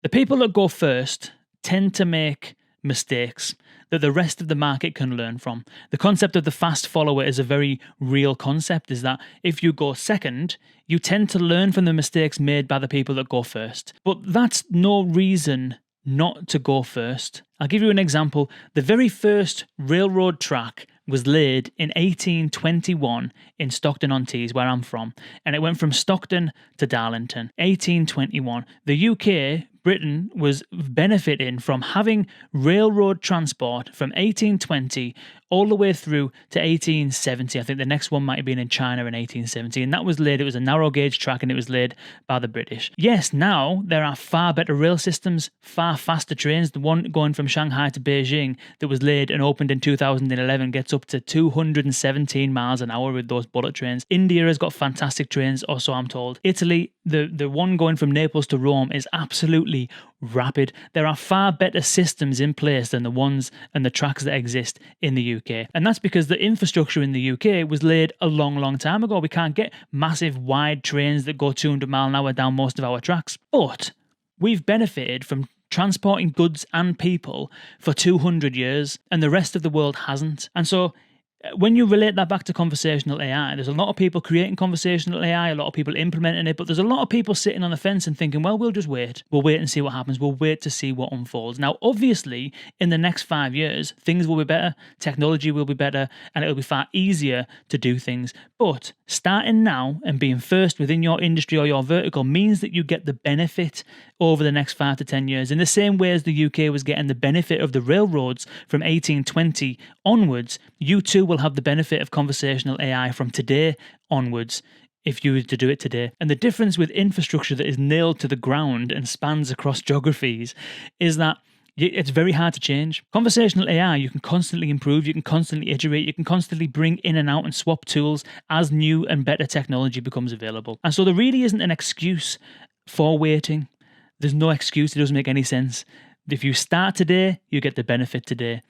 The people that go first tend to make mistakes that the rest of the market can learn from. The concept of the fast follower is a very real concept, is that if you go second, you tend to learn from the mistakes made by the people that go first. But that's no reason not to go first. I'll give you an example. The very first railroad track was laid in 1821 in Stockton-on-Tees, where I'm from, and it went from Stockton to Darlington. 1821. The UK, Britain, was benefiting from having railroad transport from 1820 all the way through to 1870. I think the next one might have been in China in 1870, and that was laid. It was a narrow gauge track, and it was laid by the British. Yes, now there are far better rail systems, far faster trains. The one going from Shanghai to Beijing that was laid and opened in 2011 gets up to 217 miles an hour with those bullet trains. India has got fantastic trains, or so I'm told. Italy, the one going from Naples to Rome, is absolutely rapid. There are far better systems in place than the ones and the tracks that exist in the UK. And that's because the infrastructure in the UK was laid a long time ago. We can't get massive wide trains that go 200 miles an hour down most of our tracks. But we've benefited from transporting goods and people for 200 years, and the rest of the world hasn't. And so when you relate that back to conversational AI, there's a lot of people creating conversational AI, a lot of people implementing it, but there's a lot of people sitting on the fence and thinking, well, we'll just wait. We'll wait and see what happens. We'll wait to see what unfolds. Now, obviously, in the next 5 years, things will be better, technology will be better, and it'll be far easier to do things. But starting now and being first within your industry or your vertical means that you get the benefit over the next 5 to 10 years. In the same way as the UK was getting the benefit of the railroads from 1820 onwards, you too will have the benefit of conversational AI from today onwards if you were to do it today. And the difference with infrastructure that is nailed to the ground and spans across geographies is that it's very hard to change. Conversational AI, you can constantly improve, you can constantly iterate, you can constantly bring in and out and swap tools as new and better technology becomes available. And so there really isn't an excuse for waiting. There's no excuse. It doesn't make any sense. If you start today, you get the benefit today.